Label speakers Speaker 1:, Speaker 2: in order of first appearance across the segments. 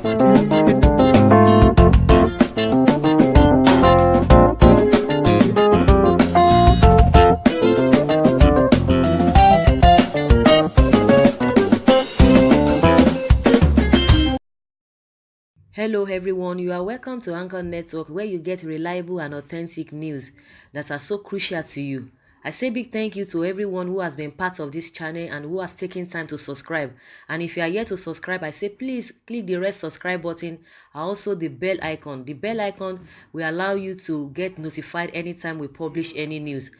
Speaker 1: Hello, everyone. You are welcome to Anchor Network, where you get reliable and authentic news that are so crucial to you. I say big thank you to everyone who has been part of this channel and who has taken time to subscribe. And if you are yet to subscribe, I say please click the red subscribe button and also the bell icon. The bell icon will allow you to get notified anytime we publish any news.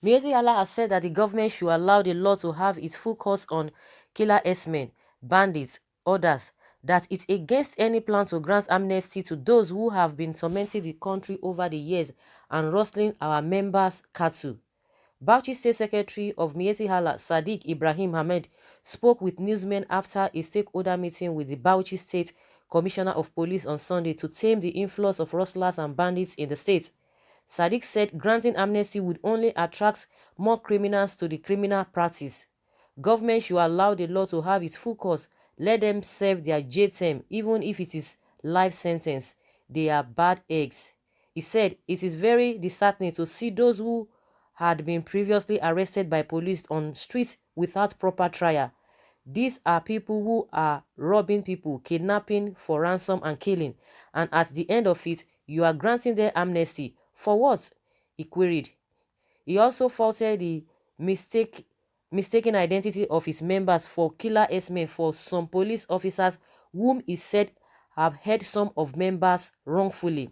Speaker 1: Miezi Allah has said that the government should allow the law to have its full course on killer S-men, bandits, others, that it's against any plan to grant amnesty to those who have been tormenting the country over the years and rustling our members' cattle. Bauchi State Secretary of Miezi Allah, Sadiq Ibrahim Ahmed, spoke with newsmen after a stakeholder meeting with the Bauchi State Commissioner of Police on Sunday to tame the influx of rustlers and bandits in the state. Sadiq said granting amnesty would only attract more criminals to the criminal practice. Government should allow the law to have its full course. Let them serve their jail term, even if it is life sentence. They are bad eggs. He said it is very disheartening to see those who had been previously arrested by police on streets without proper trial. These are people who are robbing people, kidnapping for ransom and killing. And at the end of it, you are granting them amnesty. For what? He queried. He also faulted the mistaken identity of his members for killer S-men for some police officers whom he said have held some of members wrongfully.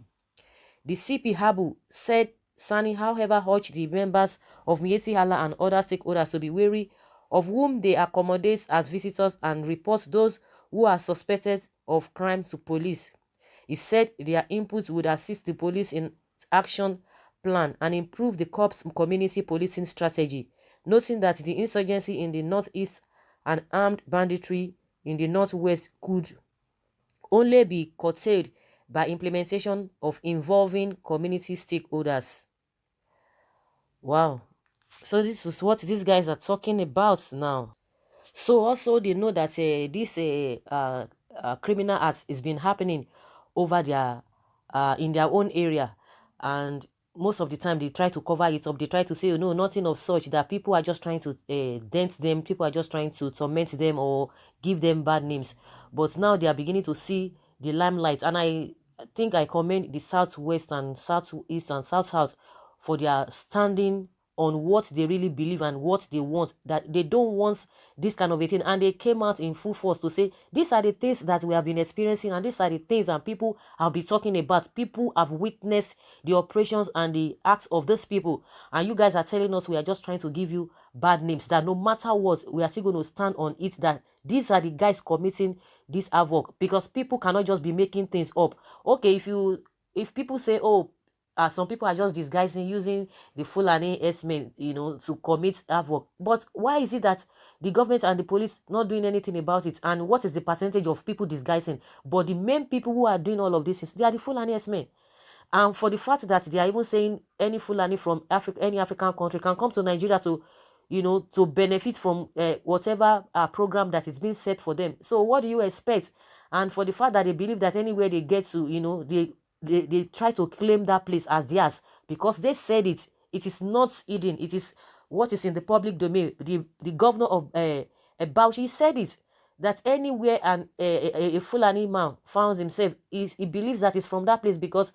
Speaker 1: The CP Habu said Sani, however, urged the members of Mieti Allah and other stakeholders to be wary of whom they accommodate as visitors and report those who are suspected of crimes to police. He said their input would assist the police in action plan and improve the corps community policing strategy, noting that the insurgency in the northeast and armed banditry in the northwest could only be curtailed by implementation of involving community stakeholders. Wow. So this is what these guys are talking about now. So also they know that this criminal acts is been happening over their in their own area, and most of the time they try to cover it up. They try to say, oh, no, nothing of such, that people are just trying to dent them, people are just trying to torment them or give them bad names. But now they are beginning to see the limelight, and I think I commend the southwest and southeast and south for their standing on what they really believe and what they want, that they don't want this kind of a thing. And they came out in full force to say these are the things that we have been experiencing, and these are the things that people have been talking about. People have witnessed the operations and the acts of these people, and you guys are telling us we are just trying to give you bad names, that no matter what, we are still going to stand on it, that these are the guys committing this havoc, because people cannot just be making things up. Okay, if people say, oh, some people are just disguising, using the Fulani S-men, to commit havoc. But why is it that the government and the police not doing anything about it? And what is the percentage of people disguising? But the main people who are doing all of this, they are the Fulani S-men. And for the fact that they are even saying any Fulani from Africa, any African country can come to Nigeria to, to benefit from whatever program that is being set for them. So what do you expect? And for the fact that they believe that anywhere they get to, they try to claim that place as theirs, because they said it is not hidden, it is what is in the public domain. The governor of Bauchi said it, that anywhere and a Fulani man finds himself, he believes that it's from that place, because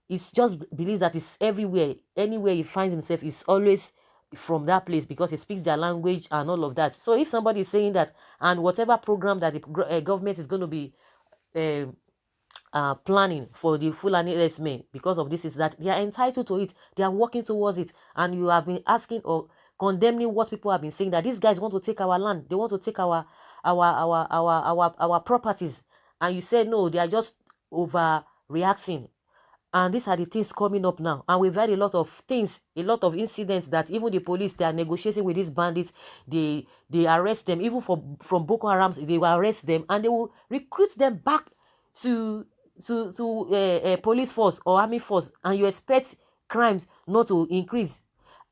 Speaker 1: it's just believes that it's everywhere. Anywhere he finds himself is always from that place, because he speaks their language and all of that. So if somebody is saying that, and whatever program that the government is going to be planning for the Fulani herdsmen, because of this, is that they are entitled to it, they are working towards it, and you have been asking or condemning what people have been saying, that these guys want to take our land, they want to take our properties, and you said no, they are just overreacting. And these are the things coming up now, and we've had a lot of things, a lot of incidents, that even the police, they are negotiating with these bandits, they arrest them, even from Boko Haram, they will arrest them and they will recruit them back to police force or army force, and you expect crimes not to increase.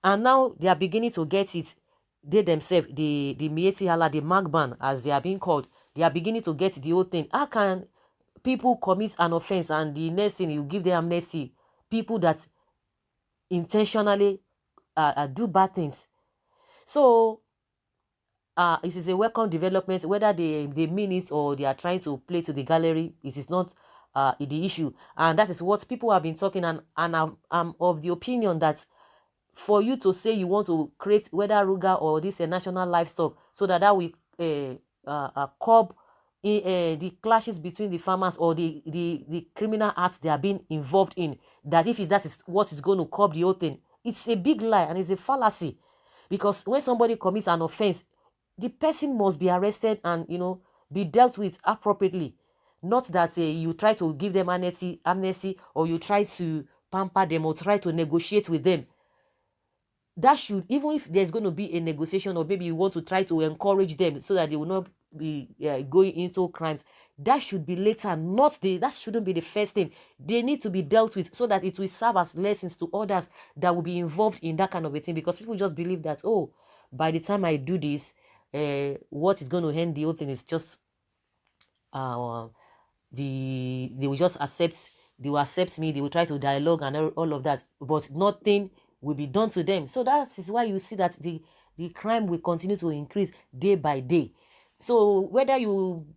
Speaker 1: And now they are beginning to get it. They themselves, the Mieti Allah, the Macban as they are being called, they are beginning to get the whole thing. How can people commit an offense and the next thing you give them amnesty, people that intentionally do bad things. So it is a welcome development, whether they mean it or they are trying to play to the gallery. It is not the issue, and that is what people have been talking. And I'm of the opinion that for you to say you want to create whether Ruga or this national livestock, so that will curb the clashes between the farmers or the criminal acts they are being involved in, that if that is what is going to curb the whole thing, it's a big lie and it's a fallacy. Because when somebody commits an offense, the person must be arrested and be dealt with appropriately. Not that you try to give them amnesty, or you try to pamper them or try to negotiate with them. That should, even if there's going to be a negotiation, or maybe you want to try to encourage them so that they will not be going into crimes, that should be later, that shouldn't be the first thing. They need to be dealt with so that it will serve as lessons to others that will be involved in that kind of a thing. Because people just believe that, oh, by the time I do this, what is going to end the whole thing is just they will just accept me, they will try to dialogue and all of that, but nothing will be done to them. So that is why you see that the crime will continue to increase day by day. So whether you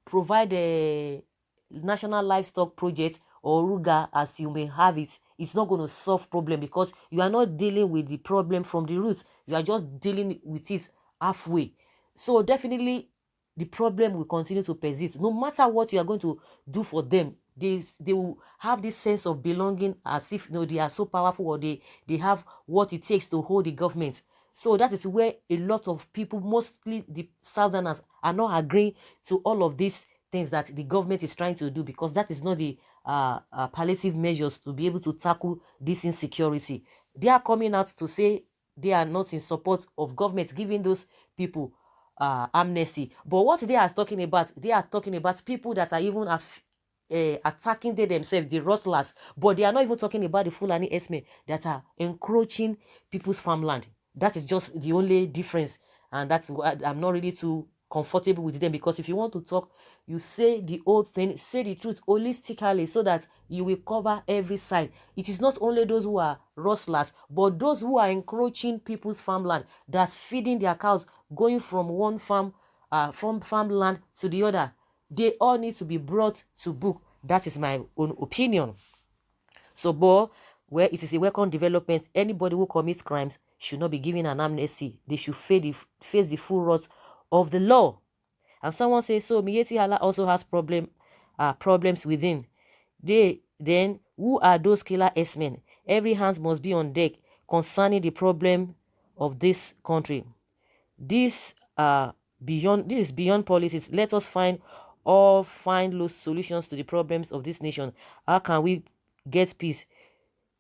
Speaker 1: provide a national livestock project or Ruga as you may have it, it's not going to solve problem, because you are not dealing with the problem from the roots. You are just dealing with it halfway. So definitely the problem will continue to persist. No matter what you are going to do for them, they will have this sense of belonging, as if they are so powerful, or they have what it takes to hold the government. So that is where a lot of people, mostly the Southerners, are not agreeing to all of these things that the government is trying to do, because that is not the palliative measures to be able to tackle this insecurity. They are coming out to say they are not in support of government giving those people amnesty. But what they are talking about people that are even attacking they themselves, the rustlers. But they are not even talking about the Fulani Esme that are encroaching people's farmland. That is just the only difference, and that's why I'm not really too comfortable with them. Because if you want to talk, you say the whole thing, say the truth holistically, so that you will cover every side. It is not only those who are rustlers, but those who are encroaching people's farmland, that's feeding their cows, going from one farmland to the other. They all need to be brought to book. That is my own opinion. So, but where it is a welcome development, anybody who commits crimes should not be given an amnesty. They should face the full wrath of the law. And someone says, so Miyetti Allah also has problems within. Then who are those killer S-men? Every hands must be on deck concerning the problem of this country. This is beyond policies. Let us find those solutions to the problems of this nation. How can we get peace?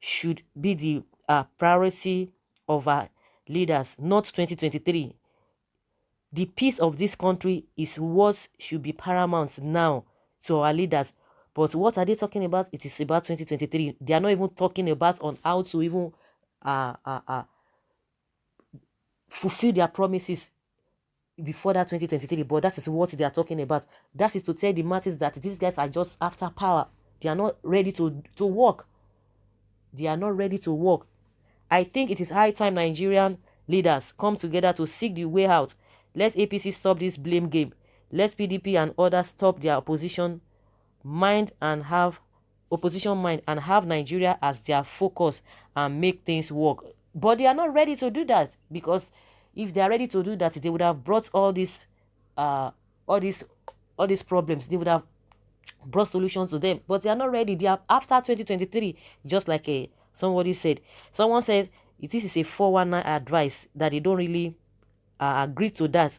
Speaker 1: Should be the priority of our leaders, not 2023. The peace of this country is what should be paramount now to our leaders. But what are they talking about? It is about 2023. They are not even talking about on how to even fulfill their promises before that 2023. But that is what they are talking about. That is to tell the masses that these guys are just after power. They are not ready to work. They are not ready to work. I think it is high time Nigerian leaders come together to seek the way out. Let APC stop this blame game. Let PDP and others stop their opposition mind and have Nigeria as their focus and make things work. But they are not ready to do that, because if they are ready to do that, they would have brought all these problems. They would have brought solutions to them. But they are not ready. They are after 2023, just like somebody said. Someone said this is a 419 advice, that they don't really agree to that.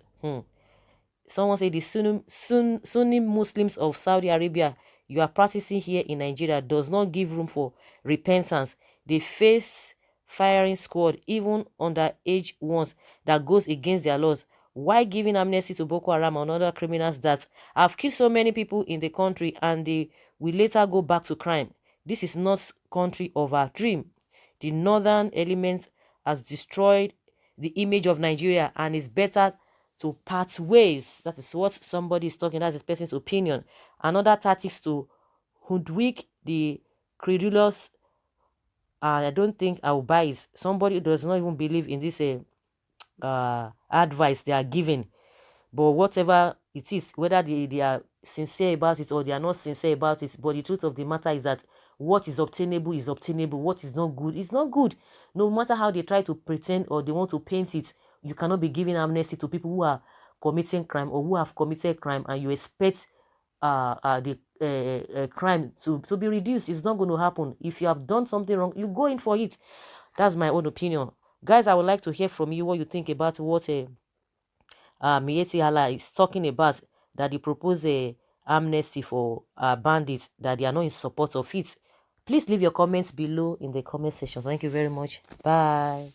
Speaker 1: Someone said the Sunni Muslims of Saudi Arabia you are practicing here in Nigeria does not give room for repentance. They face firing squad, even underage ones, that goes against their laws. Why giving amnesty to Boko Haram and other criminals that have killed so many people in the country and they will later go back to crime? This is not country of our dream. The northern element has destroyed the image of Nigeria and it's better to part ways. That is what somebody is talking. That's this person's opinion. another tactics to hoodwink the credulous. I don't think I will buy it. Somebody who does not even believe in this advice they are giving. But whatever it is, whether they are sincere about it or they are not sincere about it, but the truth of the matter is that what is obtainable is obtainable. What is not good is not good. No matter how they try to pretend or they want to paint it, you cannot be giving amnesty to people who are committing crime or who have committed crime, and you expect the crime to be reduced. It's not going to happen. If you have done something wrong, you go in for it. That's my own opinion. Guys, I would like to hear from you what you think about what Miyetti Allah is talking about, that they propose a amnesty for bandits, that they are not in support of it. Please leave your comments below in the comment section. Thank you very much. Bye.